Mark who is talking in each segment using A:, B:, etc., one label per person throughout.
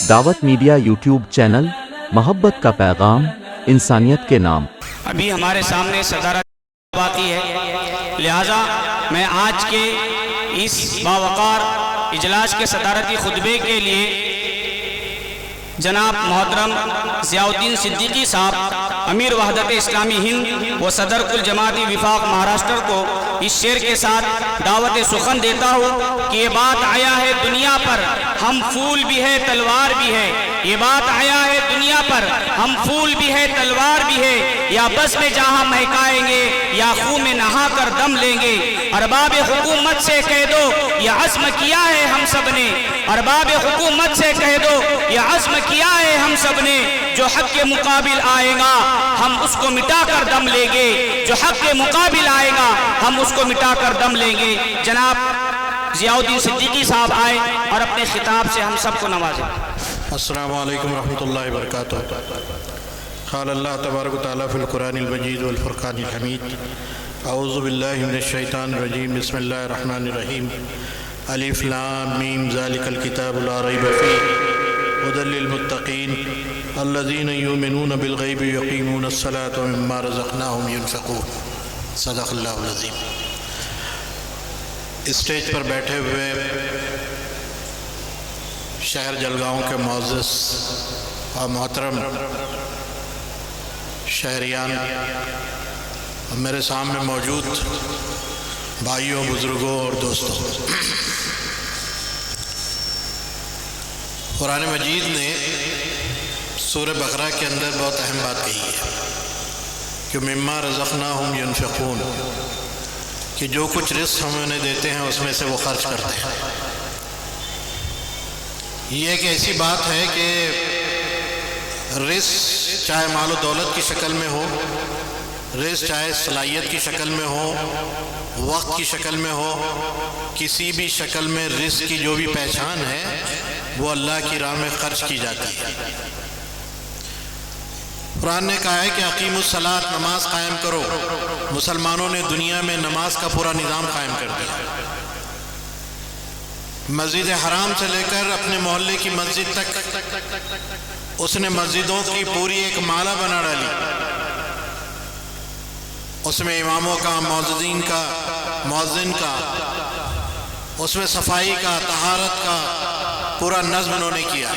A: دعوت media YouTube channel, محبت کا پیغام، انسانیت کے نام۔
B: ابھی ہمارے سامنے صدارت باقی ہے، لہٰذا میں آج کے اس باوقار اجلاس کے صدارتی خطبے کے لیے جناب محترم ضیاء الدین صدیقی صاحب، امیر وحدت اسلامی ہند و صدر کل جماعتی وفاق مہاراشٹر کو اس شعر کے ساتھ دعوت سخن دیتا ہوں کہ یہ بات آیا ہے دنیا پر ہم پھول بھی ہے تلوار بھی ہے، یہ بات آیا ہے دنیا پر ہم پھول بھی ہے تلوار بھی ہے، یا بس میں جہاں مہکائیں گے یا خون میں نہا کر دم لیں گے۔ ارباب حکومت سے کہہ دو یہ عزم کیا ہے ہم سب نے، ارباب حکومت سے کہہ دو یہ عزم کیا ہے ہم سب نے، جو حق کے مقابل آئے گا ہم اس کو مٹا کر دم لیں گے، جو حق کے مقابل آئے گا ہم اس کو مٹا کر دم لیں گے۔ جناب ضیاء الدین صدیقی صاحب آئے اور اپنے خطاب سے ہم سب کو نوازیں۔
C: السلام علیکم ورحمۃ اللہ وبرکاتہ۔ قال اللہ تبارک و تعالیٰ فی القرآن المجید والفرقان الحمید، اعوذ باللہ من الشیطان الرجیم، بسم اللہ الرحمن الرحیم، الف لام میم ذالک الکتاب لا ریب فیہ ھدی للمتقین الذین یؤمنون بالغیب ویقیمون الصلاۃ ومما رزقناہم ینفقون۔ صدق اللہ العظیم۔ اسٹیج پر بیٹھے ہوئے شہر جلگاؤں کے معزز اور محترم شہریان، میرے سامنے موجود بھائیوں، بزرگوں اور دوستوں، قرآن مجید نے سورہ بقرہ کے اندر بہت اہم بات کہی ہے کہ مما رزقناہم ینفقون، کہ جو کچھ رزق ہم انہیں دیتے ہیں اس میں سے وہ خرچ کرتے ہیں۔ یہ ایک ایسی بات ہے کہ رزق چاہے مال و دولت کی شکل میں ہو، رزق چاہے صلاحیت کی شکل میں ہو، وقت کی شکل میں ہو، کسی بھی شکل میں رزق کی جو بھی پہچان ہے وہ اللہ کی راہ میں خرچ کی جاتی ہے۔ قرآن نے کہا ہے کہ اقیموا الصلاۃ، نماز قائم کرو۔ مسلمانوں نے دنیا میں نماز کا پورا نظام قائم کر دیا، مسجد حرام سے لے کر اپنے محلے کی مسجد تک اس نے مسجدوں کی پوری ایک مالا بنا ڈالی۔ اس میں اماموں کا، مؤذنین کا، مؤذن کا، اس میں صفائی کا، طہارت کا پورا نظم انہوں نے کیا۔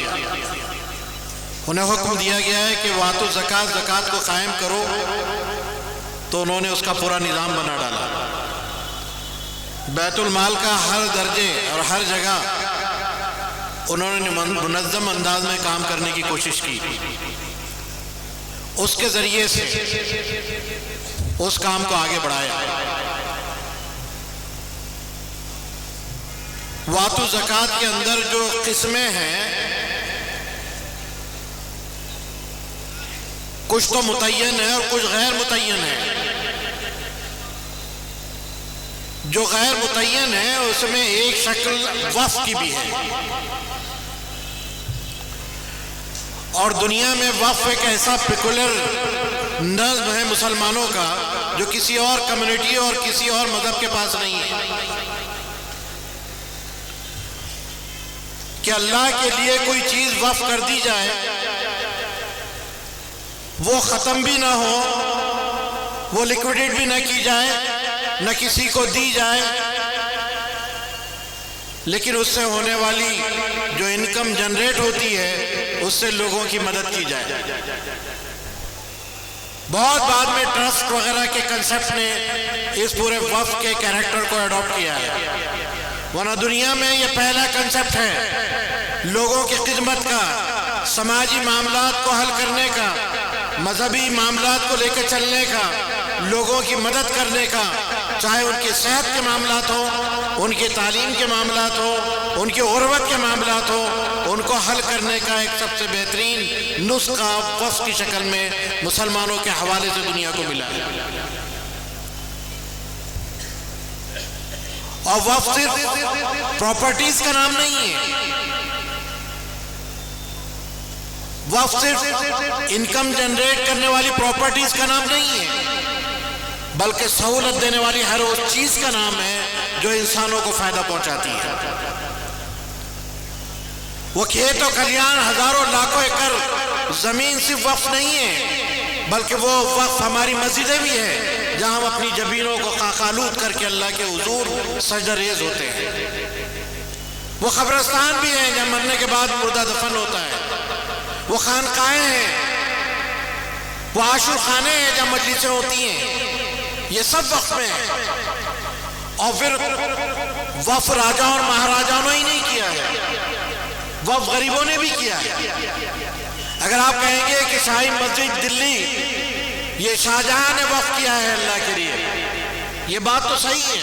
C: انہیں حکم دیا گیا ہے کہ واتو زکوٰۃ، زکوٰۃ کو قائم کرو، تو انہوں نے اس کا پورا نظام بنا ڈالا۔ بیت المال کا ہر درجے اور ہر جگہ انہوں نے منظم انداز میں کام کرنے کی کوشش کی، اس کے ذریعے سے اس کام کو آگے بڑھایا۔ واتو زکوٰۃ کے اندر جو قسمیں ہیں کچھ تو متعین ہے اور کچھ غیر متعین ہے۔ جو غیر متعین ہے اس میں ایک شکل وقف کی بھی ہے، اور دنیا میں وقف ایک ایسا پیکولر نظم ہے مسلمانوں کا جو کسی اور کمیونٹی اور کسی اور مذہب کے پاس نہیں ہے، کہ اللہ کے لیے کوئی چیز وقف کر دی جائے، وہ ختم بھی نہ ہو، وہ لیکویڈیٹ بھی نہ کی جائے، نہ کسی کو دی جائے، لیکن اس سے ہونے والی جو انکم جنریٹ ہوتی ہے اس سے لوگوں کی مدد کی جائے۔ بہت بعد میں ٹرسٹ وغیرہ کے کنسپٹ نے اس پورے وقف کے کیریکٹر کو ایڈاپٹ کیا ہے، ورنہ دنیا میں یہ پہلا کنسپٹ ہے لوگوں کی خدمت کا، سماجی معاملات کو حل کرنے کا، مذہبی معاملات کو لے کے چلنے کا، لوگوں کی مدد کرنے کا، چاہے ان کی صحت کے معاملات ہوں، ان کی تعلیم کے معاملات ہوں، ان کی غربت کے معاملات ہوں، ان کو حل کرنے کا ایک سب سے بہترین نسخہ وقف کی شکل میں مسلمانوں کے حوالے سے دنیا کو ملا ہے۔ اور وقف صرف پراپرٹیز کا نام نہیں ہے، وقف صرف انکم جنریٹ کرنے والی پراپرٹیز کا نام نہیں ہے، بلکہ سہولت دینے والی ہر اس چیز کا نام ہے جو انسانوں کو فائدہ پہنچاتی ہے۔ وہ کھیت و کھلیان ہزاروں لاکھوں ایکڑ زمین صرف وقف نہیں ہے، بلکہ وہ وقف ہماری مسجدیں بھی ہیں جہاں ہم اپنی جبینوں کو خاکالود کر کے اللہ کے حضور سجدہ ریز ہوتے ہیں۔ وہ قبرستان بھی ہیں جہاں مرنے کے بعد مردہ دفن ہوتا ہے۔ وہ خانقاہیں ہیں، وہ عاشور خانے ہیں جہاں مجلسیں ہوتی ہیں، یہ سب وقف میں ہیں۔ اور پھر وقف راجاؤں اور مہاراجاؤں نے ہی نہیں کیا ہے، وقف غریبوں نے بھی کیا ہے۔ اگر آپ کہیں گے کہ شاہی مسجد دلی یہ شاہجہاں نے وقف کیا ہے اللہ کے لیے، یہ بات تو صحیح ہے،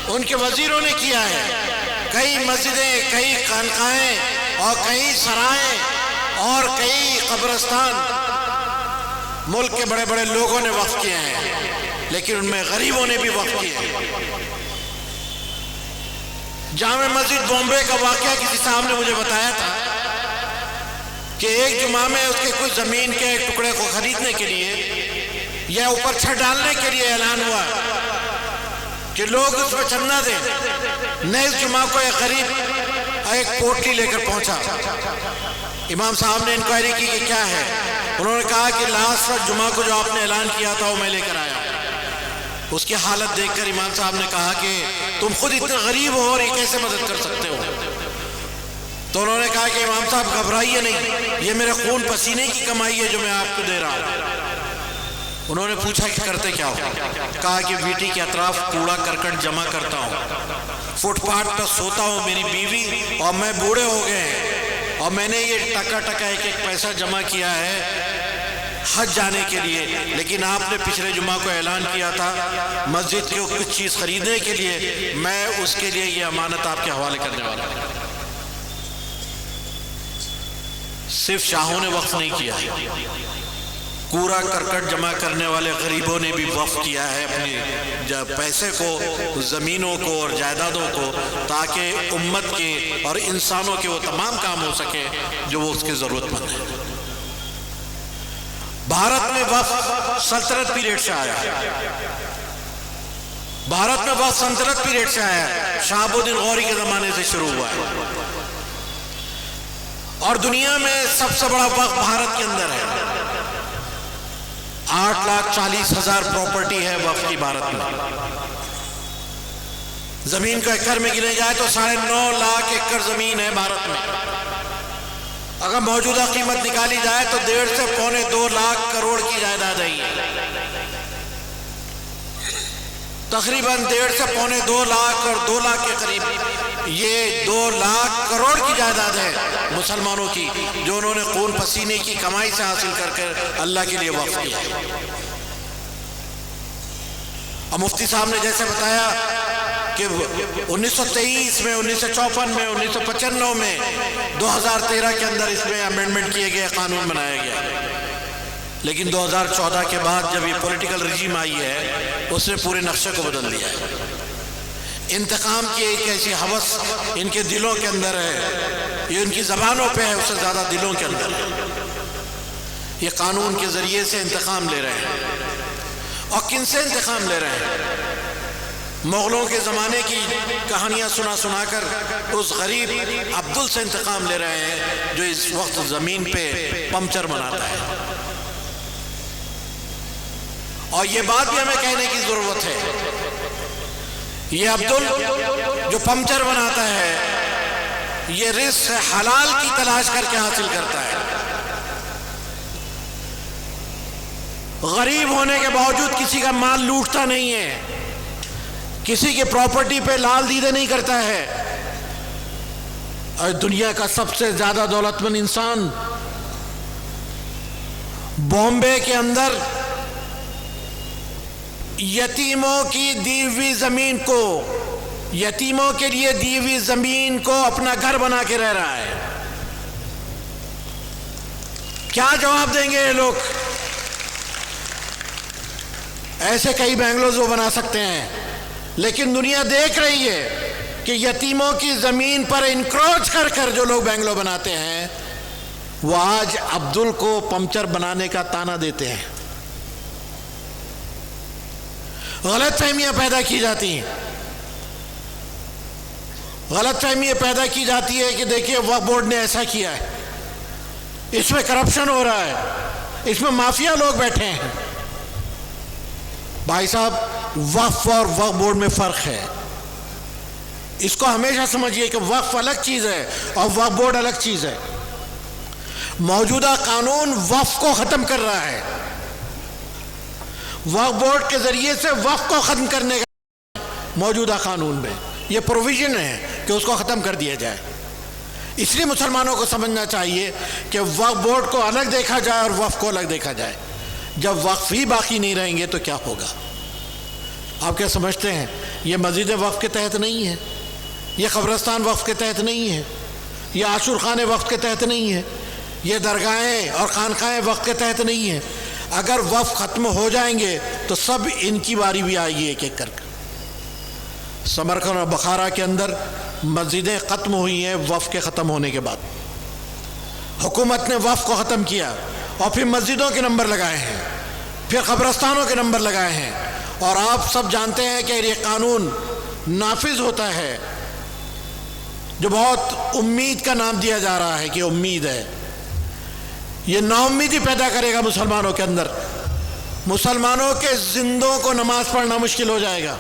C: ان کے وزیروں نے کیا ہے۔ کئی مسجدیں، کئی خانقاہیں اور کئی سرائیں اور کئی قبرستان ملک کے بڑے بڑے لوگوں نے وقف کیے ہیں، لیکن ان میں غریبوں نے بھی وقف کیے ہیں۔ جامع مسجد بامبے کا واقعہ کسی صاحب نے مجھے بتایا تھا کہ ایک جمعہ میں اس کے کچھ زمین کے ایک ٹکڑے کو خریدنے کے لیے یا اوپر چھت ڈالنے کے لیے اعلان ہوا کہ لوگ اس میں چندہ دیں۔ نیز جمعہ کو ایک غریب ایک پوٹلی لے کر پہنچا۔ امام صاحب نے انکوائری کی کہ کیا ہے، انہوں نے کہا کہ لاسٹ جمعہ کو جو آپ نے اعلان کیا تھا وہ میں لے کر آیا۔ اس کی حالت دیکھ کر امام صاحب نے کہا کہ تم خود اتنے غریب ہو اور یہ کیسے مدد کر سکتے ہو؟ تو انہوں نے کہا کہ امام صاحب گھبرائیے نہیں، یہ میرے خون پسینے کی کمائی ہے جو میں آپ کو دے رہا ہوں۔ انہوں نے پوچھا کہ کرتے کیا ہو؟ کہا کہ ویٹی کے اطراف کوڑا کرکٹ جمع کرتا ہوں، فٹ پاتھ پر سوتا ہوں، میری بیوی اور میں بوڑھے ہو گئے ہیں اور میں نے یہ ٹکا ٹکا ایک ایک پیسہ جمع کیا ہے حج جانے کے لیے، لیکن آپ نے پچھلے جمعہ کو اعلان کیا تھا مسجد کو کچھ چیز خریدنے کے لیے، میں اس کے لیے یہ امانت آپ کے حوالے کرنے والا ہوں۔ صرف شاہوں نے وقف نہیں کیا ہے، کوڑا کرکٹ جمع کرنے والے غریبوں نے بھی وقف کیا ہے اپنے پیسے کو، زمینوں کو اور جائیدادوں کو، تاکہ امت کے اور انسانوں کے وہ تمام کام ہو سکے جو وہ اس کے ضرورت مند ہیں۔ بھارت میں وقف سلطنت پیریڈ سے آیا ہے، بھارت میں وقف سلطنت پیریڈ سے آیا ہے، شہاب الدین غوری کے زمانے سے شروع ہوا ہے، اور دنیا میں سب سے بڑا وقف بھارت کے اندر ہے۔ 8,40,000 پراپرٹی ہے وقف کی بھارت میں۔ زمین کو ایکڑ میں گنے جائے تو 9.5 لاکھ ایکڑ زمین ہے بھارت میں۔ اگر موجودہ قیمت نکالی جائے تو 1.5 سے 2.25 لاکھ کروڑ کی جائیداد ہے۔ تقریباً 1.5 سے 2.25 لاکھ اور 2 لاکھ کے قریب، یہ 2 لاکھ کروڑ کی جائیداد ہے مسلمانوں کی، جو انہوں نے خون پسینے کی کمائی سے حاصل کر کے اللہ کے لیے وقف کیا۔ اور مفتی صاحب نے جیسے بتایا کہ 1923 میں، 1954 میں، 1995 میں، 2013 کے اندر اس میں امینڈمنٹ کیے گئے، قانون بنایا گیا، لیکن 2014 کے بعد جب یہ پولیٹیکل رجیم آئی ہے اس نے پورے نقشے کو بدل دیا ہے۔ انتقام کی ایک ایسی ہوس ان کے دلوں کے اندر ہے، یہ ان کی زبانوں پہ ہے، اس سے زیادہ دلوں کے اندر ہے۔ یہ قانون کے ذریعے سے انتقام لے رہے ہیں، اور کن سے انتقام لے رہے ہیں؟ مغلوں کے زمانے کی کہانیاں سنا کر اس غریب عبدل سے انتقام لے رہے ہیں جو اس وقت زمین پہ پمچر بناتا ہے۔ اور یہ بات بھی ہمیں کہنے کی ضرورت ہے، یہ عبدل جو پمچر بناتا ہے یہ رزق حلال کی تلاش کر کے حاصل کرتا ہے، غریب ہونے کے باوجود کسی کا مال لوٹتا نہیں ہے، کسی کی پراپرٹی پہ لال دیدے نہیں کرتا ہے۔ اور دنیا کا سب سے زیادہ دولت مند انسان بامبے کے اندر یتیموں کی دی ہوئی زمین کو، یتیموں کے لیے دی ہوئی زمین کو اپنا گھر بنا کے رہ رہا ہے۔ کیا جواب دیں گے یہ لوگ؟ ایسے کئی بنگلوز وہ بنا سکتے ہیں، لیکن دنیا دیکھ رہی ہے کہ یتیموں کی زمین پر انکروچ کر کر جو لوگ بنگلو بناتے ہیں وہ آج عبدل کو پمچر بنانے کا تانا دیتے ہیں۔ غلط فہمیاں پیدا کی جاتی ہیں۔ غلط فہمی یہ پیدا کی جاتی ہے کہ دیکھیے وقف بورڈ نے ایسا کیا ہے، اس میں کرپشن ہو رہا ہے، اس میں مافیا لوگ بیٹھے ہیں۔ بھائی صاحب، وقف اور وقف بورڈ میں فرق ہے، اس کو ہمیشہ سمجھیے کہ وقف الگ چیز ہے اور وقف بورڈ الگ چیز ہے۔ موجودہ قانون وقف کو ختم کر رہا ہے، وقف بورڈ کے ذریعے سے وقف کو ختم کرنے کا موجودہ قانون میں یہ پروویژن ہے کہ اس کو ختم کر دیا جائے۔ اس لیے مسلمانوں کو سمجھنا چاہیے کہ وقف بورڈ کو الگ دیکھا جائے اور وقف کو الگ دیکھا جائے۔ جب وقف ہی باقی نہیں رہیں گے تو کیا ہوگا؟ آپ کیا سمجھتے ہیں یہ مسجد وقف کے تحت نہیں ہے، یہ قبرستان وقف کے تحت نہیں ہے، یہ عاشور خانے وقف کے تحت نہیں ہے، یہ درگاہیں اور خانقاہیں وقف کے تحت نہیں ہیں؟ اگر وقف ختم ہو جائیں گے تو سب ان کی باری بھی آئے گی ایک ایک کر کے۔ سمرقند اور بخارا کے اندر مسجدیں ختم ہوئی ہیں وقف کے ختم ہونے کے بعد۔ حکومت نے وقف کو ختم کیا اور پھر مسجدوں کے نمبر لگائے ہیں، پھر قبرستانوں کے نمبر لگائے ہیں، اور آپ سب جانتے ہیں کہ یہ قانون نافذ ہوتا ہے جو بہت امید کا نام دیا جا رہا ہے کہ امید ہے، یہ نا امیدی پیدا کرے گا مسلمانوں کے اندر۔ مسلمانوں کے زندوں کو نماز پڑھنا مشکل ہو جائے گا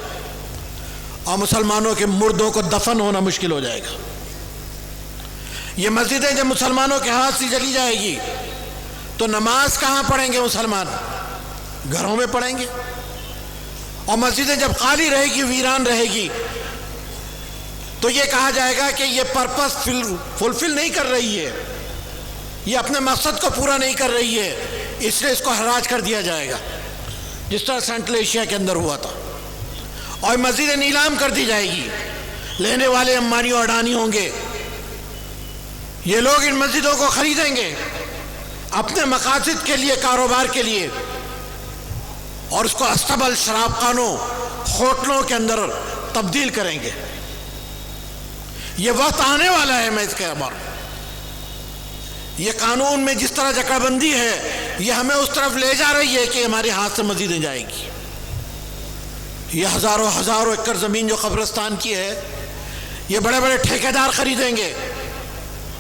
C: اور مسلمانوں کے مردوں کو دفن ہونا مشکل ہو جائے گا۔ یہ مسجدیں جب مسلمانوں کے ہاتھ سے چلی جائے گی تو نماز کہاں پڑھیں گے مسلمان؟ گھروں میں پڑھیں گے۔ اور مسجدیں جب خالی رہے گی، ویران رہے گی، تو یہ کہا جائے گا کہ یہ پرپس فلفل نہیں کر رہی ہے، یہ اپنے مقصد کو پورا نہیں کر رہی ہے، اس لیے اس کو حراج کر دیا جائے گا، جس طرح سینٹرل ایشیا کے اندر ہوا تھا۔ اور مسجدیں نیلام کر دی جائے گی، لینے والے امبانی اور اڈانی ہوں گے، یہ لوگ ان مسجدوں کو خریدیں گے اپنے مقاصد کے لیے، کاروبار کے لیے، اور اس کو استبل شراب خانوں، ہوٹلوں کے اندر تبدیل کریں گے۔ یہ وقت آنے والا ہے، میں اس کے بعد یہ قانون میں جس طرح جکڑ بندی ہے یہ ہمیں اس طرف لے جا رہی ہے کہ ہمارے ہاتھ سے مسجدیں جائیں گی۔ یہ ہزاروں ایکڑ زمین جو قبرستان کی ہے یہ بڑے بڑے ٹھیکیدار خریدیں گے،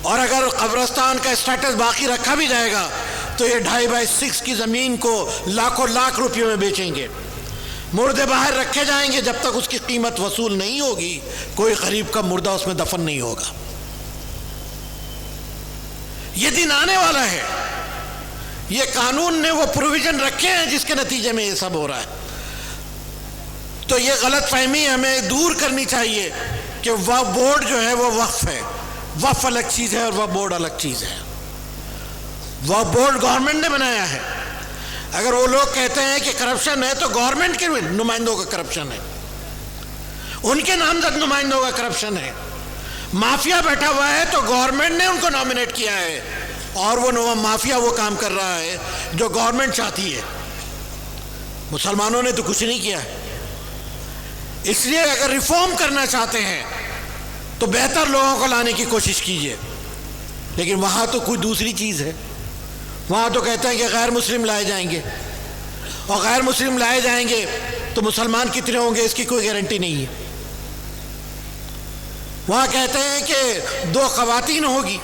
C: اور اگر قبرستان کا اسٹیٹس باقی رکھا بھی جائے گا تو یہ 2.5x6 کی زمین کو لاکھوں لاکھ روپے میں بیچیں گے۔ مردے باہر رکھے جائیں گے، جب تک اس کی قیمت وصول نہیں ہوگی کوئی غریب کا مردہ اس میں دفن نہیں ہوگا۔ یہ دن آنے والا ہے، یہ قانون نے وہ پروویژن رکھے ہیں جس کے نتیجے میں یہ سب ہو رہا ہے۔ تو یہ غلط فہمی ہمیں دور کرنی چاہیے کہ وقف بورڈ جو ہے وہ وقف ہے، وقف الگ چیز ہے اور وقف بورڈ الگ چیز ہے۔ وقف بورڈ گورنمنٹ نے بنایا ہے۔ اگر وہ لوگ کہتے ہیں کہ کرپشن ہے تو گورنمنٹ کے نمائندوں کا کرپشن ہے، ان کے نامزد نمائندوں کا کرپشن ہے۔ مافیا بیٹھا ہوا ہے تو گورنمنٹ نے ان کو نامینیٹ کیا ہے، اور وہ مافیا وہ کام کر رہا ہے جو گورنمنٹ چاہتی ہے۔ مسلمانوں نے تو کچھ نہیں کیا ہے۔ اس لیے اگر ریفارم کرنا چاہتے ہیں تو بہتر لوگوں کو لانے کی کوشش کیجیے، لیکن وہاں تو کوئی دوسری چیز ہے۔ وہاں تو کہتے ہیں کہ غیر مسلم لائے جائیں گے، اور غیر مسلم لائے جائیں گے تو مسلمان کتنے ہوں گے اس کی کوئی گارنٹی نہیں ہے۔ وہاں کہتے ہیں کہ 2 خواتین ہوگی،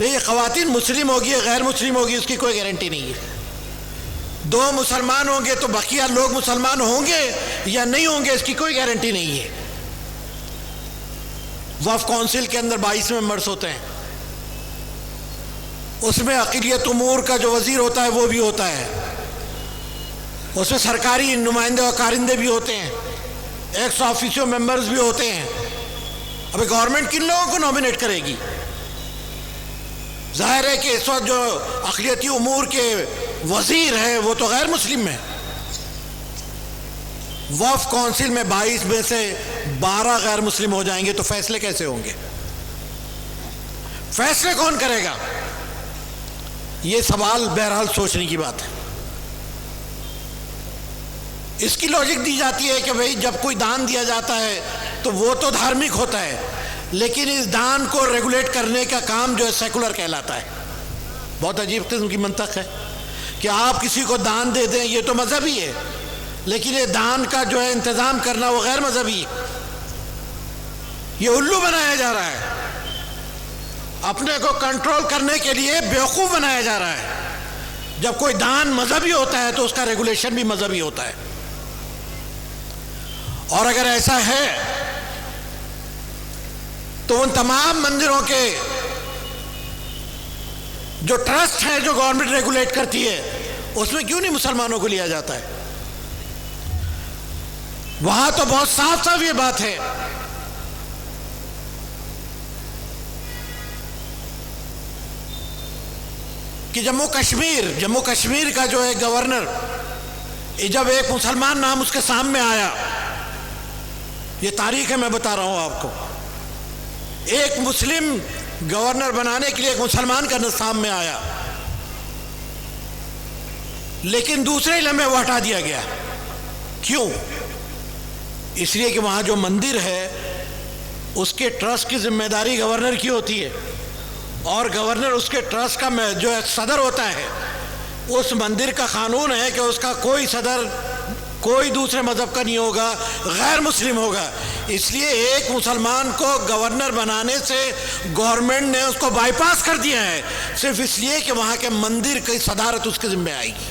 C: یہ خواتین مسلم ہوگی یا غیر مسلم ہوگی اس کی کوئی گارنٹی نہیں ہے۔ 2 مسلمان ہوں گے تو بقیہ لوگ مسلمان ہوں گے یا نہیں ہوں گے اس کی کوئی گارنٹی نہیں ہے۔ وقف کونسل کے اندر 22 ممبرس ہوتے ہیں، اس میں اقلیت امور کا جو وزیر ہوتا ہے وہ بھی ہوتا ہے، اس میں سرکاری نمائندے اور کارندے بھی ہوتے ہیں، ایکس آفیسیو ممبرز بھی ہوتے ہیں۔ ابھی گورنمنٹ کن لوگوں کو نامینیٹ کرے گی؟ ظاہر ہے کہ اس وقت جو اقلیتی امور کے وزیر ہیں وہ تو غیر مسلم ہیں۔ وقف کونسل میں 22 میں سے 12 غیر مسلم ہو جائیں گے تو فیصلے کیسے ہوں گے؟ فیصلے کون کرے گا؟ یہ سوال بہرحال سوچنے کی بات ہے۔ اس کی لاجک دی جاتی ہے کہ بھئی جب کوئی دان دیا جاتا ہے تو وہ تو دھارمک ہوتا ہے، لیکن اس دان کو ریگولیٹ کرنے کا کام جو ہے سیکولر کہلاتا ہے۔ بہت عجیب قسم کی منطق ہے کہ آپ کسی کو دان دے دیں، یہ تو مذہبی ہے، لیکن یہ دان کا جو ہے انتظام کرنا وہ غیر مذہبی ہے۔ یہ الو بنایا جا رہا ہے، اپنے کو کنٹرول کرنے کے لیے بیوقوف بنایا جا رہا ہے۔ جب کوئی دان مذہبی ہوتا ہے تو اس کا ریگولیشن بھی مذہبی ہوتا ہے، اور اگر ایسا ہے تو ان تمام مندروں کے جو ٹرسٹ ہیں جو گورنمنٹ ریگولیٹ کرتی ہے اس میں کیوں نہیں مسلمانوں کو لیا جاتا ہے؟ وہاں تو بہت صاف صاف یہ بات ہے کہ جموں کشمیر کا جو ایک گورنر، جب ایک مسلمان نام اس کے سامنے آیا، یہ تاریخ ہے، میں بتا رہا ہوں آپ کو، ایک مسلم گورنر بنانے کے لیے ایک مسلمان کا سامنے آیا، لیکن دوسرے لمحے وہ ہٹا دیا گیا۔ کیوں؟ اس لیے کہ وہاں جو مندر ہے اس کے ٹرسٹ کی ذمہ داری گورنر کی ہوتی ہے، اور گورنر اس کے ٹرسٹ کا جو صدر ہوتا ہے، اس مندر کا قانون ہے کہ اس کا کوئی صدر کوئی دوسرے مذہب کا نہیں ہوگا، غیر مسلم ہوگا۔ اس لیے ایک مسلمان کو گورنر بنانے سے گورنمنٹ نے اس کو بائی پاس کر دیا ہے، صرف اس لیے کہ وہاں کے مندر کی صدارت اس کے ذمہ آئے گی۔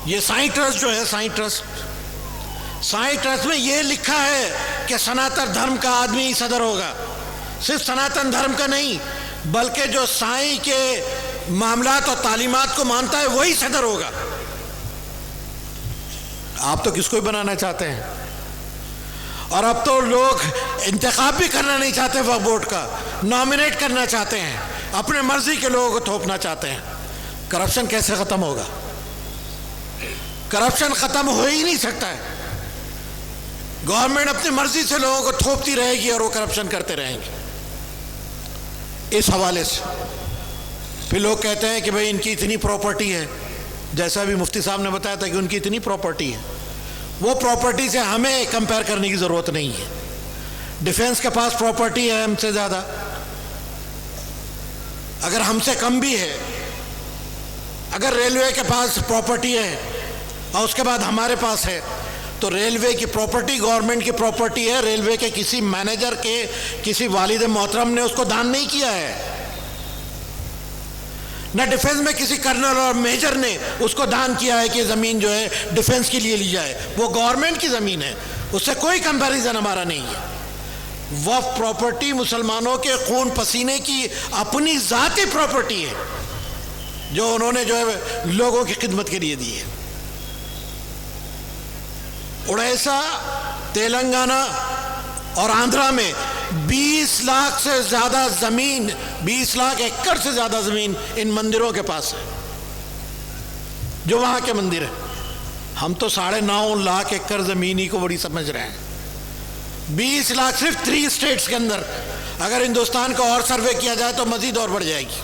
C: یہ سائی ٹرسٹ جو ہے، سائی ٹرسٹ میں یہ لکھا ہے کہ سناتن دھرم کا آدمی ہی صدر ہوگا، صرف سناتن دھرم کا نہیں بلکہ جو سائی کے معاملات اور تعلیمات کو مانتا ہے وہی صدر ہوگا۔ آپ تو کس کو ہی بنانا چاہتے ہیں، اور اب تو لوگ انتخاب بھی کرنا نہیں چاہتے، وقف بورڈ کا نامینیٹ کرنا چاہتے ہیں، اپنے مرضی کے لوگوں کو تھوپنا چاہتے ہیں۔ کرپشن کیسے ختم ہوگا؟ کرپشن ختم ہو ہی نہیں سکتا ہے۔ گورنمنٹ اپنی مرضی سے لوگوں کو تھوپتی رہے گی اور وہ کرپشن کرتے رہیں گے۔ اس حوالے سے پھر لوگ کہتے ہیں کہ بھئی ان کی اتنی پراپرٹی ہے، جیسا بھی مفتی صاحب نے بتایا تھا کہ ان کی اتنی پراپرٹی ہے، وہ پراپرٹی سے ہمیں کمپیئر کرنے کی ضرورت نہیں ہے۔ ڈیفنس کے پاس پراپرٹی ہے ہم سے زیادہ، اگر ہم سے کم بھی ہے، اگر ریلوے کے پاس پراپرٹی ہے اور اس کے بعد ہمارے پاس ہے، تو ریلوے کی پراپرٹی گورنمنٹ کی پراپرٹی ہے، ریلوے کے کسی مینیجر کے کسی والد محترم نے اس کو دان نہیں کیا ہے، نہ ڈیفنس میں کسی کرنل اور میجر نے اس کو دان کیا ہے کہ زمین جو ہے ڈیفنس کے لیے لی جائے، وہ گورنمنٹ کی زمین ہے، اس سے کوئی کمپیریزن ہمارا نہیں ہے۔ وقف پراپرٹی مسلمانوں کے خون پسینے کی اپنی ذاتی پراپرٹی ہے جو انہوں نے جو ہے لوگوں کی خدمت کے لیے دی ہے۔ اڑیسہ، تلنگانہ اور آندھرا میں 20 لاکھ سے زیادہ زمین، 20 لاکھ ایکڑ سے زیادہ زمین ان مندروں کے پاس ہے، جو وہاں کے مندر ہیں۔ ہم تو 9.5 لاکھ ایکڑ زمین ہی کو بڑی سمجھ رہے ہیں۔ 20 لاکھ صرف 3 اسٹیٹس کے اندر، اگر ہندوستان کا اور سروے کیا جائے تو مزید اور بڑھ جائے گی۔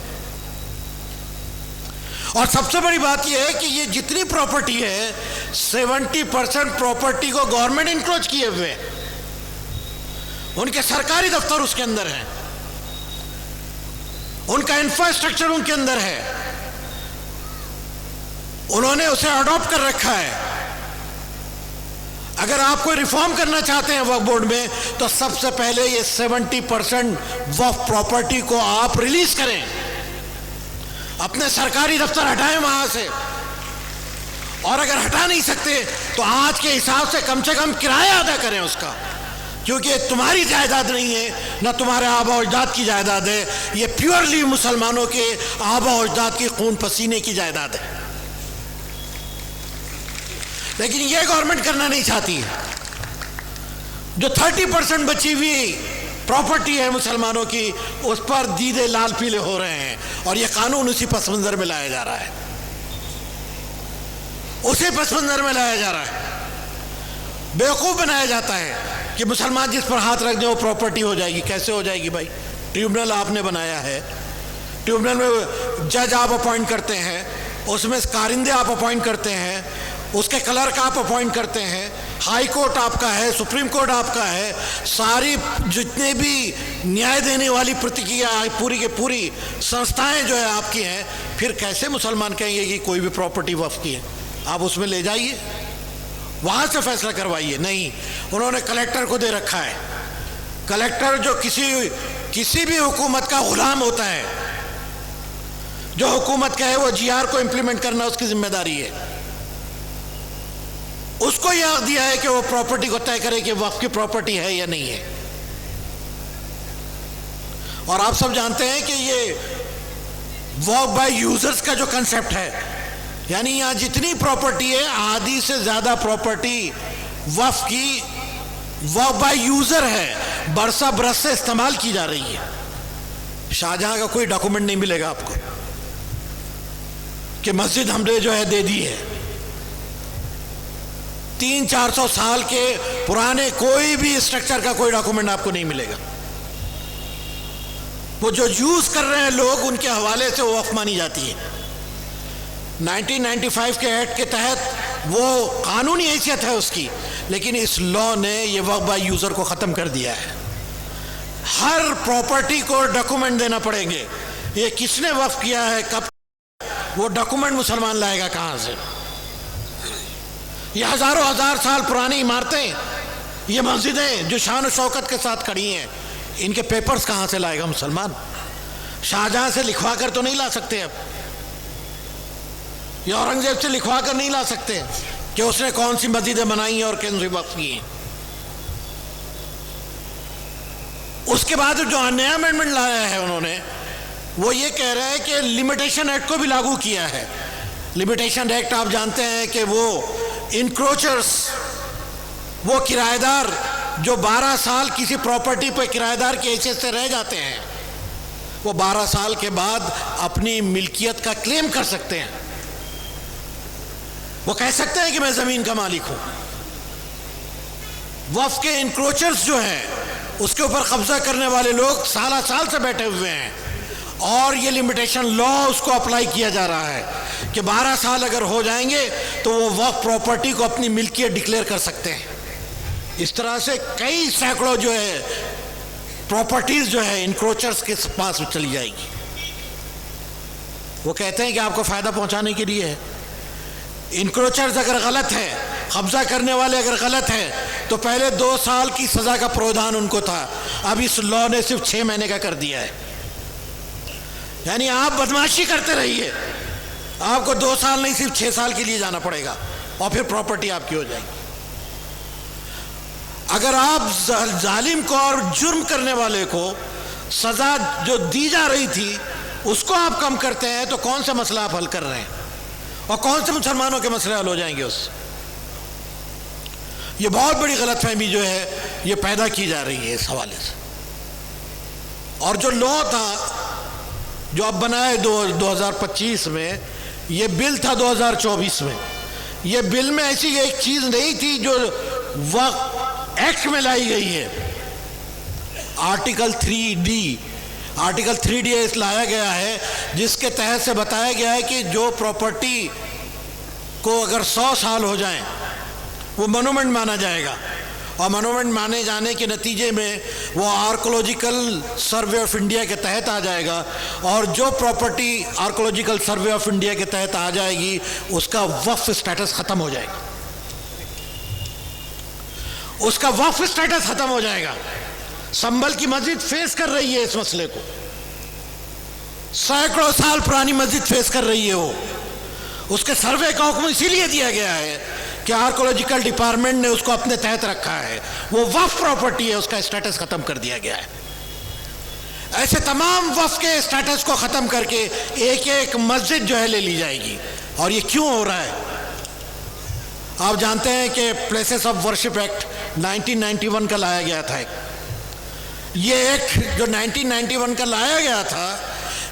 C: اور سب سے بڑی بات یہ ہے کہ یہ جتنی پراپرٹی ہے 70% پراپرٹی کو گورنمنٹ انکروچ کیے ہوئے، ان کے سرکاری دفتر اس کے اندر ہیں، ان کا انفراسٹرکچر ان کے اندر ہے، انہوں نے اسے اڈاپٹ کر رکھا ہے۔ اگر آپ کوئی ریفارم کرنا چاہتے ہیں وقف بورڈ میں تو سب سے پہلے یہ 70% وقف پراپرٹی کو آپ ریلیز کریں، اپنے سرکاری دفتر ہٹائیں وہاں سے، اور اگر ہٹا نہیں سکتے تو آج کے حساب سے کم کرایہ ادا کریں اس کا، کیونکہ تمہاری جائیداد نہیں ہے، نہ تمہارے آبا و اجداد کی جائیداد ہے، یہ پیورلی مسلمانوں کے آبا و اجداد کی خون پسینے کی جائیداد ہے۔ لیکن یہ گورنمنٹ کرنا نہیں چاہتی ہے۔ جو 30% بچی ہوئی پراپرٹی ہے مسلمانوں کی، اس پر دیدے لال پیلے ہو رہے ہیں، اور یہ قانون اسی پس منظر میں لایا جا رہا ہے، اسی پس منظر میں لایا جا رہا ہے۔ بیوقوف بنایا جاتا ہے کہ مسلمان جس پر ہاتھ رکھ دیں وہ پراپرٹی ہو جائے گی۔ کیسے ہو جائے گی بھائی؟ ٹریبونل آپ نے بنایا ہے، ٹریبونل میں جج آپ اپوائنٹ کرتے ہیں، اس میں کارندے آپ اپوائنٹ کرتے ہیں، اس کے کلرک آپ اپوائنٹ کرتے ہیں، ہائی کورٹ آپ کا ہے، سپریم کورٹ آپ کا ہے، ساری جتنے بھی نیائے دینے والی پرتکیا پوری کے پوری سنستھائیں جو ہے آپ کی ہیں۔ پھر کیسے مسلمان کہیں گے کہ کوئی بھی پراپرٹی وقف کی ہے؟ آپ اس میں لے جائیے، وہاں سے فیصلہ کروائیے۔ نہیں، انہوں نے کلیکٹر کو دے رکھا ہے. کلیکٹر جو کسی بھی حکومت کا غلام ہوتا ہے, جو حکومت کا ہے وہ جی آر کو امپلیمنٹ کرنا اس کی ذمہ داری ہے. اس کو یہ حق دیا ہے کہ وہ پراپرٹی کو طے کرے کہ وقف کی پراپرٹی ہے یا نہیں ہے. اور آپ سب جانتے ہیں کہ یہ وقف بائی یوزرز کا جو کنسپٹ ہے, یعنی یہاں جتنی پراپرٹی ہے آدھی سے زیادہ پراپرٹی وقف کی وقف بائی یوزر ہے, برسہ برس سے استعمال کی جا رہی ہے. شاہجہاں کا کوئی ڈاکومنٹ نہیں ملے گا آپ کو کہ مسجد ہم نے جو ہے دے دی ہے. 300-400 سال کے پرانے کوئی بھی اسٹرکچر کا کوئی ڈاکومنٹ آپ کو نہیں ملے گا. وہ جو یوز کر رہے ہیں لوگ, ان کے حوالے سے وہ وقف مانی جاتی ہے. 1995 کے ایکٹ کے تحت وہ قانونی حیثیت ہے اس کی, لیکن اس لا نے یہ وقف بائی یوزر کو ختم کر دیا ہے. ہر پراپرٹی کو ڈاکومنٹ دینا پڑیں گے, یہ کس نے وقف کیا ہے, کب, وہ ڈاکومنٹ مسلمان لائے گا کہاں سے؟ یہ ہزاروں ہزار سال پرانی عمارتیں, یہ مسجدیں جو شان و شوکت کے ساتھ کھڑی ہیں, ان کے پیپرز کہاں سے لائے گا مسلمان؟ شاہجہاں سے لکھوا کر تو نہیں لا سکتے اب, یا اورنگزیب سے لکھوا کر نہیں لا سکتے کہ اس نے کون سی مسجدیں بنائی ہیں اور کون سی وقف کی ہیں. اس کے بعد جو نیا امینڈمنٹ لایا ہے انہوں نے, وہ یہ کہہ رہا ہے کہ لمیٹیشن ایکٹ کو بھی لاگو کیا ہے. لمیٹیشن ایکٹ آپ جانتے ہیں کہ وہ انکروچرز, وہ کرایہ دار جو 12 سال کسی پراپرٹی پہ کرایہ دار کی حیثیت سے رہ جاتے ہیں, وہ 12 سال کے بعد اپنی ملکیت کا کلیم کر سکتے ہیں. وہ کہہ سکتے ہیں کہ میں زمین کا مالک ہوں. وقف کے انکروچرز جو ہیں, اس کے اوپر قبضہ کرنے والے لوگ سالہ سال سے بیٹھے ہوئے ہیں, اور یہ لمیٹیشن لا اس کو اپلائی کیا جا رہا ہے کہ 12 سال اگر ہو جائیں گے تو وہ وقف پراپرٹی کو اپنی ملکیت ڈکلیئر کر سکتے ہیں. اس طرح سے کئی سینکڑوں جو ہے پراپرٹیز جو ہے انکروچرز کے پاس چلی جائے گی. وہ کہتے ہیں کہ آپ کو فائدہ پہنچانے کے لیے ہے. انکروچرز اگر غلط ہے, قبضہ کرنے والے اگر غلط ہیں, تو پہلے 2 سال کی سزا کا پروودھان ان کو تھا, اب اس لا نے صرف 6 مہینے کا کر دیا ہے. یعنی آپ بدماشی کرتے رہیے, آپ کو 2 سال نہیں صرف 6 سال کے لیے جانا پڑے گا, اور پھر پراپرٹی آپ کی ہو جائے گی. اگر آپ ظالم کو اور جرم کرنے والے کو سزا جو دی جا رہی تھی اس کو آپ کم کرتے ہیں, تو کون سا مسئلہ آپ حل کر رہے ہیں, اور کون سے مسلمانوں کے مسئلے حل ہو جائیں گے اس سے؟ یہ بہت بڑی غلط فہمی جو ہے یہ پیدا کی جا رہی ہے اس حوالے سے. اور جو لا تھا جو اب بنا ہے 2025 میں, یہ بل تھا 2024 میں. یہ بل میں ایسی ایک چیز نہیں تھی جو وقف ایکٹ میں لائی گئی ہے. آرٹیکل 3D ایس لایا گیا ہے, جس کے تحت سے بتایا گیا ہے کہ جو پراپرٹی کو اگر 100 سال ہو جائیں وہ مونومنٹ مانا جائے گا, اور مونومنٹ مانے جانے کے نتیجے میں وہ آرکولوجیکل سروے آف انڈیا کے تحت آ جائے گا, اور جو property archaeological survey of India کے تحت آ جائے گی اس کا وقف سٹیٹس ختم ہو جائے گا. اس کا وقف سٹیٹس ختم ہو جائے گا. سنبل کی مسجد فیس کر رہی ہے اس مسئلے کو, سینکڑوں سال پرانی مسجد فیس کر رہی ہے. وہ اس کے سروے کا حکم اسی لیے دیا گیا ہے کہ آرکولوجیکل ڈپارٹمنٹ نے اس کو اپنے تحت رکھا ہے, وہ وقف پراپرٹی ہے, اس کا سٹیٹس ختم کر دیا گیا ہے. ایسے تمام وقف کے سٹیٹس کو ختم کر کے ایک ایک مسجد جو ہے لے لی جائے گی. اور یہ کیوں ہو رہا ہے؟ آپ جانتے ہیں کہ پلیسز آف ورشپ ایکٹ 1991 کا لایا گیا تھا. یہ ایکٹ جو 1991 کا لایا گیا تھا,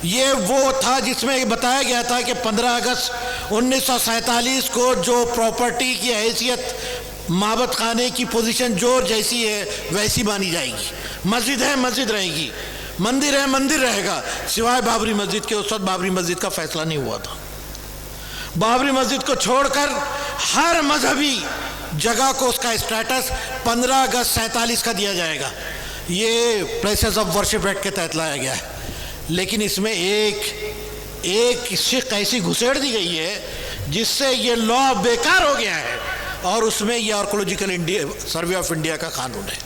C: یہ وہ تھا جس میں بتایا گیا تھا کہ 15 اگست 1947 کو جو پراپرٹی کی حیثیت معبد خانے کی پوزیشن جو جیسی ہے ویسی مانی جائے گی. مسجد ہے مسجد رہے گی, مندر ہے مندر رہے گا, سوائے بابری مسجد کے. اس وقت بابری مسجد کا فیصلہ نہیں ہوا تھا. بابری مسجد کو چھوڑ کر ہر مذہبی جگہ کو اس کا اسٹیٹس 15 اگست 47 کا دیا جائے گا. یہ پلیسز آف ورشپ ایکٹ کے تحت لایا گیا ہے. لیکن اس میں ایک شق ایسی گھسیڑ دی گئی ہے جس سے یہ لا بیکار ہو گیا ہے. اور اس میں یہ آرکولوجیکل سروے آف انڈیا کا قانون ہے.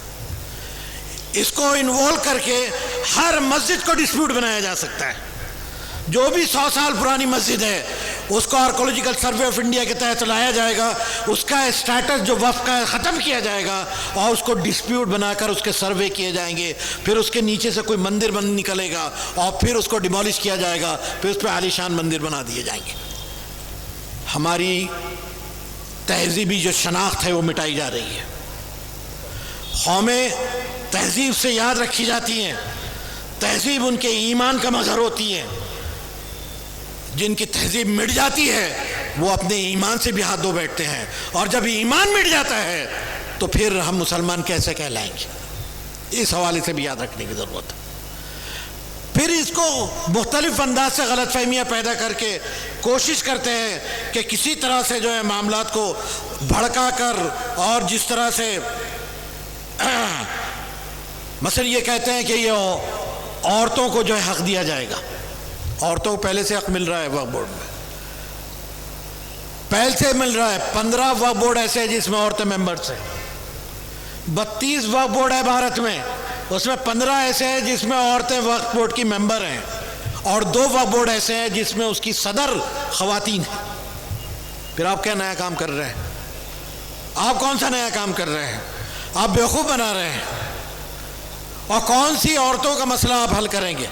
C: اس کو انوالو کر کے ہر مسجد کو ڈسپیوٹ بنایا جا سکتا ہے. جو بھی 100 سال پرانی مسجد ہے اس کو آرکولوجیکل سروے آف انڈیا کے تحت لایا جائے گا, اس کا اسٹیٹس جو وقف کا ختم کیا جائے گا اور اس کو ڈسپیوٹ بنا کر اس کے سروے کیے جائیں گے. پھر اس کے نیچے سے کوئی مندر بن نکلے گا اور پھر اس کو ڈیمولش کیا جائے گا, پھر اس پہ عالیشان مندر بنا دیے جائیں گے. ہماری تہذیبی جو شناخت ہے وہ مٹائی جا رہی ہے. قومیں تہذیب سے یاد رکھی جاتی ہیں, تہذیب ان کے ایمان کا مظہر ہوتی ہے. جن کی تہذیب مٹ جاتی ہے وہ اپنے ایمان سے بھی ہاتھ دھو بیٹھتے ہیں, اور جب ایمان مٹ جاتا ہے تو پھر ہم مسلمان کیسے کہلائیں گے. اس حوالے سے بھی یاد رکھنے کی ضرورت ہے. پھر اس کو مختلف انداز سے غلط فہمیاں پیدا کر کے کوشش کرتے ہیں کہ کسی طرح سے جو ہے معاملات کو بھڑکا کر, اور جس طرح سے مثلا یہ کہتے ہیں کہ یہ عورتوں کو جو ہے حق دیا جائے گا. عورتوں کو پہلے سے حق مل رہا ہے وقف بورڈ میں, پہلے سے مل رہا ہے. 15 وقف بورڈ ایسے ہیں جس میں عورتیں ممبرس ہیں. 32 وقف بورڈ ہے بھارت میں, اس میں 15 ایسے ہیں جس میں عورتیں وقف بورڈ کی ممبر ہیں, اور 2 وقف بورڈ ایسے ہیں جس میں اس کی صدر خواتین ہیں. پھر آپ کیا نیا کام کر رہے ہیں؟ آپ کون سا نیا کام کر رہے ہیں؟ آپ بیوقوف بنا رہے ہیں. اور کون سی عورتوں کا مسئلہ آپ حل کریں گے؟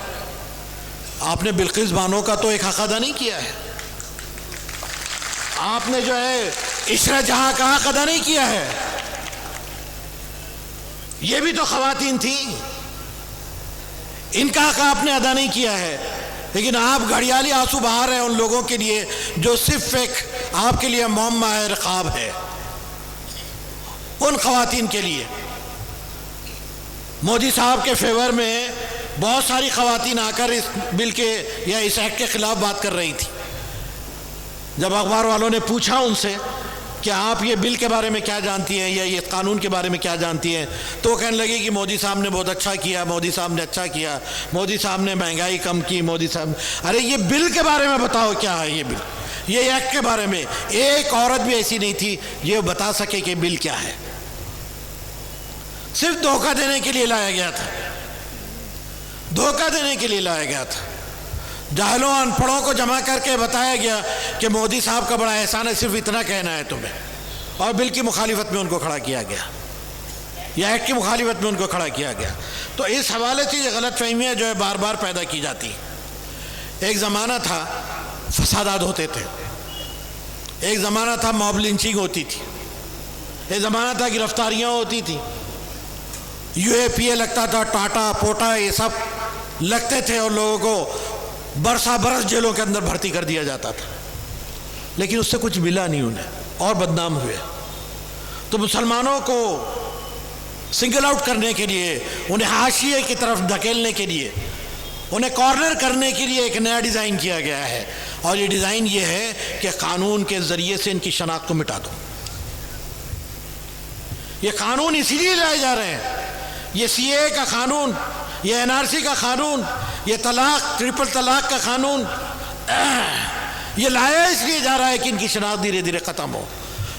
C: آپ نے بلقیس بانو کا تو ایک حق ادا نہیں کیا ہے. آپ نے جو ہے عشرت جہاں کا حق ادا نہیں کیا ہے. یہ بھی تو خواتین تھیں, ان کا حق آپ نے ادا نہیں کیا ہے. لیکن آپ گھڑیالی آنسو بہا رہے ہیں ان لوگوں کے لیے جو صرف ایک آپ کے لیے معمہ رقاب ہے, ان خواتین کے لیے. مودی صاحب کے فیور میں بہت ساری خواتین آ کر اس بل کے یا اس ایکٹ کے خلاف بات کر رہی تھی. جب اخبار والوں نے پوچھا ان سے کہ آپ یہ بل کے بارے میں کیا جانتی ہیں یا یہ قانون کے بارے میں کیا جانتی ہیں, تو وہ کہنے لگے کہ مودی صاحب نے بہت اچھا کیا, مودی صاحب نے اچھا کیا, مودی صاحب نے مہنگائی کم کی, مودی صاحب. ارے یہ بل کے بارے میں بتاؤ کیا ہے یہ بل, یہ ایکٹ کے بارے میں. ایک عورت بھی ایسی نہیں تھی یہ بتا سکے کہ بل کیا ہے. صرف دھوکہ دینے کے لیے لایا گیا تھا, دھوکہ دینے کے لیے لایا گیا تھا. جاہلوں ان پڑھوں کو جمع کر کے بتایا گیا کہ مودی صاحب کا بڑا احسان ہے, صرف اتنا کہنا ہے تمہیں, اور بل کی مخالفت میں ان کو کھڑا کیا گیا, یا ایکٹ کی مخالفت میں ان کو کھڑا کیا گیا. تو اس حوالے سے یہ غلط فہمیاں جو ہے بار بار پیدا کی جاتی. ایک زمانہ تھا فسادات ہوتے تھے, ایک زمانہ تھا موب لنچنگ ہوتی تھی, ایک زمانہ تھا گرفتاریاں ہوتی تھی, یو اے پی اے لگتا تھا, ٹاٹا پوٹا یہ سب لگتے تھے, اور لوگوں کو برسا برس جیلوں کے اندر بھرتی کر دیا جاتا تھا. لیکن اس سے کچھ ملا نہیں انہیں, اور بدنام ہوئے. تو مسلمانوں کو سنگل آؤٹ کرنے کے لیے, انہیں حاشیے کی طرف دھکیلنے کے لیے, انہیں کارنر کرنے کے لیے ایک نیا ڈیزائن کیا گیا ہے. اور یہ ڈیزائن یہ ہے کہ قانون کے ذریعے سے ان کی شناخت کو مٹا دو. یہ قانون اسی لیے لائے جا رہے ہیں, یہ سی اے کا قانون, یہ این آر سی کا قانون, یہ طلاق ٹرپل طلاق کا قانون, یہ لایا اس لیے جا رہا ہے کہ ان کی شناخت دھیرے دھیرے ختم ہو.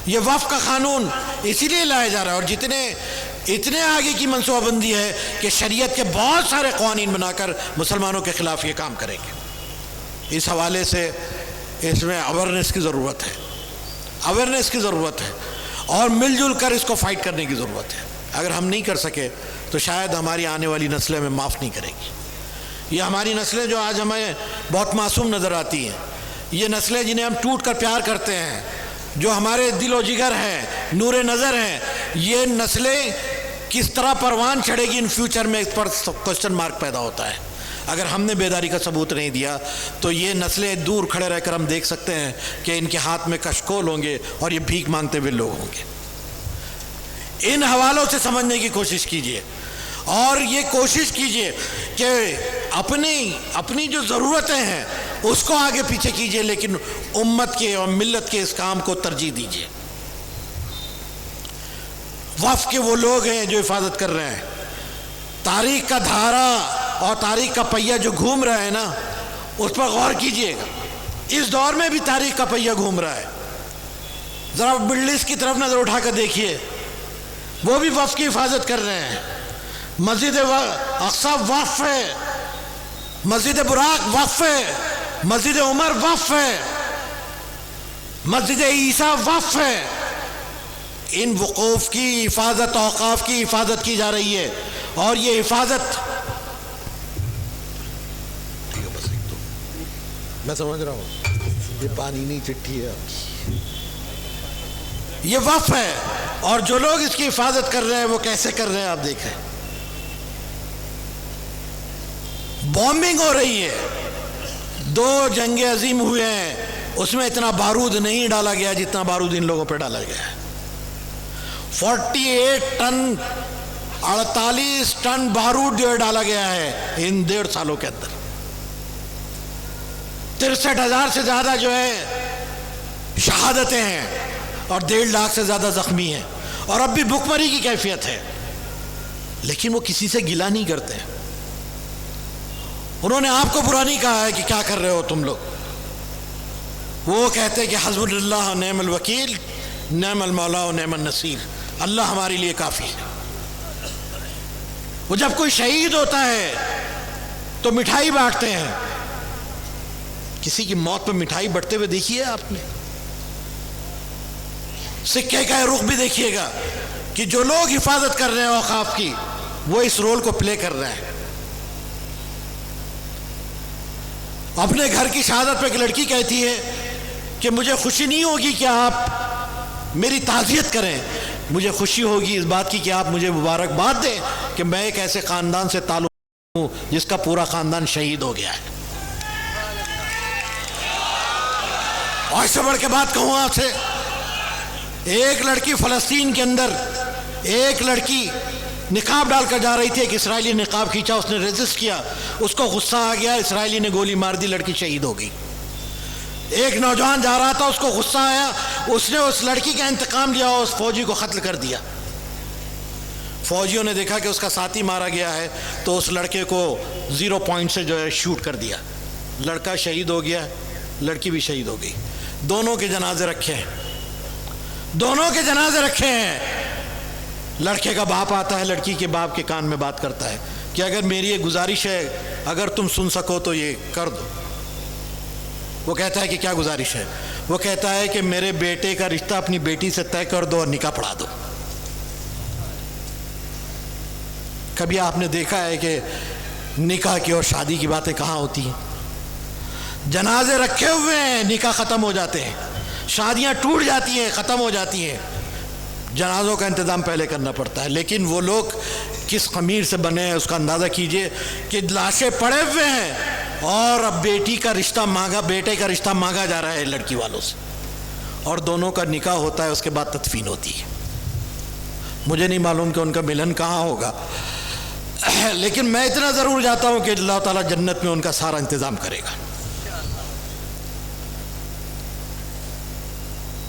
C: یہ وقف کا قانون اسی لیے لایا جا رہا ہے, اور اتنے آگے کی منصوبہ بندی ہے کہ شریعت کے بہت سارے قوانین بنا کر مسلمانوں کے خلاف یہ کام کریں گے. اس حوالے سے اس میں اویئرنیس کی ضرورت ہے, اویئرنیس کی ضرورت ہے, اور مل جل کر اس کو فائٹ کرنے کی ضرورت ہے. اگر ہم نہیں کر سکے تو شاید ہماری آنے والی نسلیں ہمیں معاف نہیں کریں گی. یہ ہماری نسلیں جو آج ہمیں بہت معصوم نظر آتی ہیں, یہ نسلیں جنہیں ہم ٹوٹ کر پیار کرتے ہیں, جو ہمارے دل و جگر ہیں, نور نظر ہیں, یہ نسلیں کس طرح پروان چڑھے گی ان فیوچر میں, اس پر کوشچن مارک پیدا ہوتا ہے. اگر ہم نے بیداری کا ثبوت نہیں دیا تو یہ نسلیں دور کھڑے رہ کر ہم دیکھ سکتے ہیں کہ ان کے ہاتھ میں کشکول ہوں گے اور یہ بھیک مانگتے ہوئے لوگ ہوں گے. ان حوالوں سے سمجھنے کی کوشش کیجئے, اور یہ کوشش کیجئے کہ اپنی جو ضرورتیں ہیں اس کو آگے پیچھے کیجئے, لیکن امت کے اور ملت کے اس کام کو ترجیح دیجئے. وقف کے وہ لوگ ہیں جو حفاظت کر رہے ہیں. تاریخ کا دھارا اور تاریخ کا پہیہ جو گھوم رہا ہے نا, اس پر غور کیجئے گا. اس دور میں بھی تاریخ کا پہیہ گھوم رہا ہے. ذرا مڈل ایسٹ کی طرف نظر اٹھا کر دیکھیے، وہ بھی وقف کی حفاظت کر رہے ہیں. مسجد اقصی وقف ہے، مسجد براق وقف ہے، مسجد عمر وقف ہے، مسجد عیسیٰ وقف ہے. ان وقوف کی حفاظت، اوقاف کی حفاظت کی جا رہی ہے. اور یہ حفاظت میں سمجھ رہا ہوں، یہ پانی نہیں چٹھی ہے، یہ وقف ہے. اور جو لوگ اس کی حفاظت کر رہے ہیں وہ کیسے کر رہے ہیں آپ دیکھیں. بومبنگ ہو رہی ہے. 2 جنگ عظیم ہوئے ہیں، اس میں اتنا بارود نہیں ڈالا گیا جتنا بارود ان لوگوں پہ ڈالا گیا ہے. 48 ٹن 48 ٹن بارود جو ڈالا گیا ہے ان 1.5 سالوں کے اندر. 63,000 سے زیادہ جو ہے شہادتیں ہیں اور 1.5 لاکھ سے زیادہ زخمی ہیں. اور اب بھی بھوک مری کی کیفیت ہے، لیکن وہ کسی سے گلہ نہیں کرتے. انہوں نے آپ کو برا نہیں کہا ہے کہ کیا کر رہے ہو تم لوگ. وہ کہتے کہ حسبنا اللہ نعم الوکیل نعم المولا و نعم النصیر، اللہ ہمارے لیے کافی ہے. وہ جب کوئی شہید ہوتا ہے تو مٹھائی بانٹتے ہیں. کسی کی موت پہ مٹھائی بٹتے ہوئے دیکھیے آپ نے. سکے کا رخ بھی دیکھیے گا کہ جو لوگ حفاظت کر رہے ہیں اوقاف کی وہ اس رول کو پلے کر رہے ہیں. اپنے گھر کی شہادت پہ ایک لڑکی کہتی ہے کہ مجھے خوشی نہیں ہوگی کہ آپ میری تعزیت کریں، مجھے خوشی ہوگی اس بات کی کہ آپ مجھے مبارکباد دیں کہ میں ایک ایسے خاندان سے تعلق ہوں جس کا پورا خاندان شہید ہو گیا ہے. اور اس سے بڑھ کے بات کہوں آپ سے، ایک لڑکی فلسطین کے اندر، ایک لڑکی نقاب ڈال کر جا رہی تھی، ایک اسرائیلی نقاب کھینچا، اس نے ریزسٹ کیا، اس کو غصہ آ گیا، اسرائیلی نے گولی مار دی، لڑکی شہید ہو گئی. ایک نوجوان جا رہا تھا، اس کو غصہ آیا، اس نے اس لڑکی کا انتقام لیا اور اس فوجی کو قتل کر دیا. فوجیوں نے دیکھا کہ اس کا ساتھی مارا گیا ہے تو اس لڑکے کو 0 پوائنٹ سے جو ہے شوٹ کر دیا. لڑکا شہید ہو گیا، لڑکی بھی شہید ہو گئی. دونوں کے جنازے رکھے ہیں، دونوں کے جنازے رکھے ہیں. لڑکے کا باپ آتا ہے، لڑکی کے باپ کے کان میں بات کرتا ہے کہ اگر میری یہ گزارش ہے، اگر تم سن سکو تو یہ کر دو. وہ کہتا ہے کہ کیا گزارش ہے؟ وہ کہتا ہے کہ میرے بیٹے کا رشتہ اپنی بیٹی سے طے کر دو اور نکاح پڑھا دو. کبھی آپ نے دیکھا ہے کہ نکاح کی اور شادی کی باتیں کہاں ہوتی ہیں؟ جنازے رکھے ہوئے ہیں، نکاح ختم ہو جاتے ہیں، شادیاں ٹوٹ جاتی ہیں، ختم ہو جاتی ہیں. جنازوں کا انتظام پہلے کرنا پڑتا ہے. لیکن وہ لوگ کس خمیر سے بنے ہیں اس کا اندازہ کیجئے کہ لاشیں پڑے ہوئے ہیں اور اب بیٹے کا رشتہ مانگا جا رہا ہے لڑکی والوں سے، اور دونوں کا نکاح ہوتا ہے، اس کے بعد تدفین ہوتی ہے. مجھے نہیں معلوم کہ ان کا ملن کہاں ہوگا، لیکن میں اتنا ضرور جاتا ہوں کہ اللہ تعالیٰ جنت میں ان کا سارا انتظام کرے گا.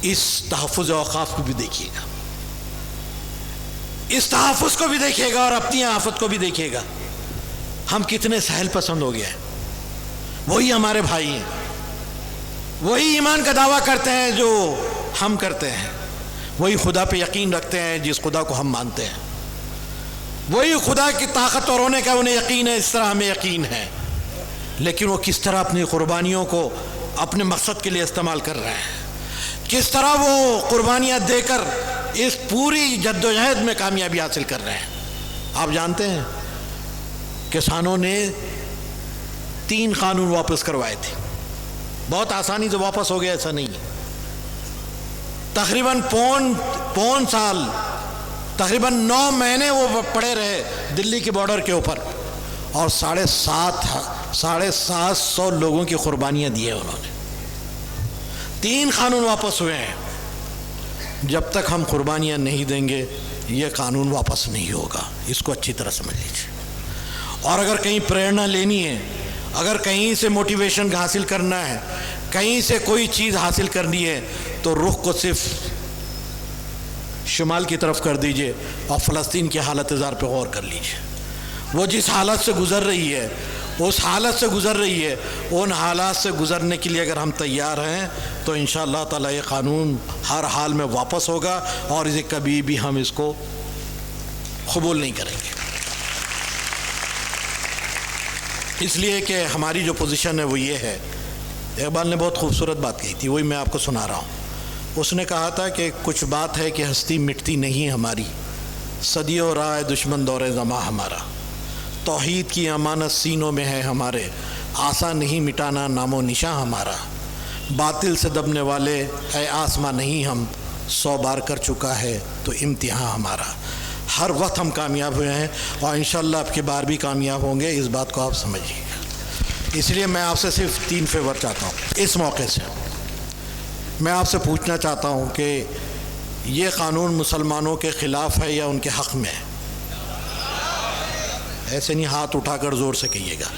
C: اس تحفظ اوقاف کو بھی دیکھیے گا، اس تحفظ کو بھی دیکھیے گا اور اپنی آفت کو بھی دیکھیے گا. ہم کتنے سہل پسند ہو گئے ہیں. وہی ہمارے بھائی ہیں، وہی ایمان کا دعویٰ کرتے ہیں جو ہم کرتے ہیں، وہی خدا پہ یقین رکھتے ہیں جس خدا کو ہم مانتے ہیں، وہی خدا کی طاقت اور ہونے کا انہیں یقین ہے، اس طرح ہمیں یقین ہے. لیکن وہ کس طرح اپنی قربانیوں کو اپنے مقصد کے لیے استعمال کر رہے ہیں، کس طرح وہ قربانیاں دے کر اس پوری جدوجہد میں کامیابی حاصل کر رہے ہیں. آپ جانتے ہیں کسانوں نے 3 قانون واپس کروائے تھے. بہت آسانی سے واپس ہو گیا ایسا نہیں ہے. تقریباً پون سال، تقریباً 9 مہینے وہ پڑے رہے دلی کے بارڈر کے اوپر، اور 750 لوگوں کی قربانیاں دی ہیں انہوں نے. 3 قانون واپس ہوئے ہیں. جب تک ہم قربانیاں نہیں دیں گے یہ قانون واپس نہیں ہوگا. اس کو اچھی طرح سمجھ لیجیے. اور اگر کہیں پریرنا لینی ہے، اگر کہیں سے موٹیویشن حاصل کرنا ہے، کہیں سے کوئی چیز حاصل کرنی ہے، تو رخ کو صرف شمال کی طرف کر دیجئے اور فلسطین کی حالت زار پہ غور کر لیجئے. وہ جس حالت سے گزر رہی ہے اس حالت سے گزر رہی ہے، ان حالات سے گزرنے کے لیے اگر ہم تیار ہیں تو انشاءاللہ تعالی یہ قانون ہر حال میں واپس ہوگا اور اسے کبھی بھی ہم اس کو قبول نہیں کریں گے۔ اس لیے کہ ہماری جو پوزیشن ہے وہ یہ ہے، اقبال نے بہت خوبصورت بات کہی تھی، وہی میں آپ کو سنا رہا ہوں۔ اس نے کہا تھا کہ کچھ بات ہے کہ ہستی مٹتی نہیں ہماری، صدیوں رائے دشمن دور زماں ہمارا، توحید کی امانت سینوں میں ہے ہمارے، آسان نہیں مٹانا نام و نشاں ہمارا، باطل سے دبنے والے اے آسماں نہیں ہم، 100 بار کر چکا ہے تو امتحان ہمارا۔ ہر وقت ہم کامیاب ہوئے ہیں اور انشاءاللہ اب کی بار بھی کامیاب ہوں گے، اس بات کو آپ سمجھیے گا۔ اس لیے میں آپ سے صرف 3 فیور چاہتا ہوں اس موقع سے۔ میں آپ سے پوچھنا چاہتا ہوں کہ یہ قانون مسلمانوں کے خلاف ہے یا ان کے حق میں ہے؟ ایسے نہیں، ہاتھ اٹھا کر زور سے کہیے گا۔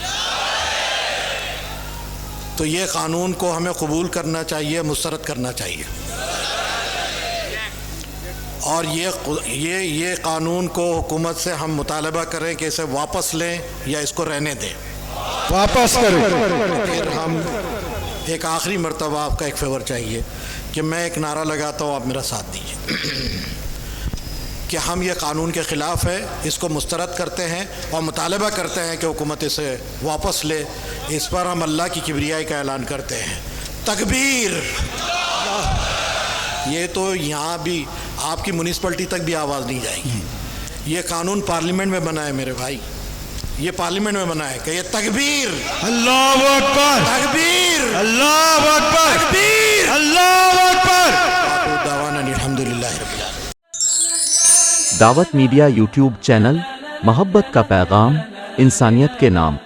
C: تو یہ قانون کو ہمیں قبول کرنا چاہیے، مسترد کرنا چاہیے، اور یہ قانون کو حکومت سے ہم مطالبہ کریں کہ اسے واپس لیں یا اس کو رہنے دیں،
D: واپس کریں۔
C: پھر ہم ایک آخری مرتبہ آپ کا ایک فیور چاہیے کہ میں ایک نعرہ لگاتا ہوں، آپ میرا ساتھ دیجیے کہ ہم یہ قانون کے خلاف ہے، اس کو مسترد کرتے ہیں اور مطالبہ کرتے ہیں کہ حکومت اسے واپس لے۔ اس پر ہم اللہ کی کبریائی کا اعلان کرتے ہیں۔ تکبیر! یہ تو یہاں بھی آپ کی میونسپلٹی تک بھی آواز نہیں جائے گی۔ یہ قانون پارلیمنٹ میں بنا ہے میرے بھائی، یہ پارلیمنٹ میں بنا ہے کہ یہ تکبیر،
D: اللہ اکبر،
C: تکبیر،
D: اللہ اکبر،
C: تکبیر،
D: اللہ اکبر۔
C: دعوانا الحمدللہ رب العالمین۔
A: دعوت میڈیا یوٹیوب چینل، محبت کا پیغام، انسانیت کے نام۔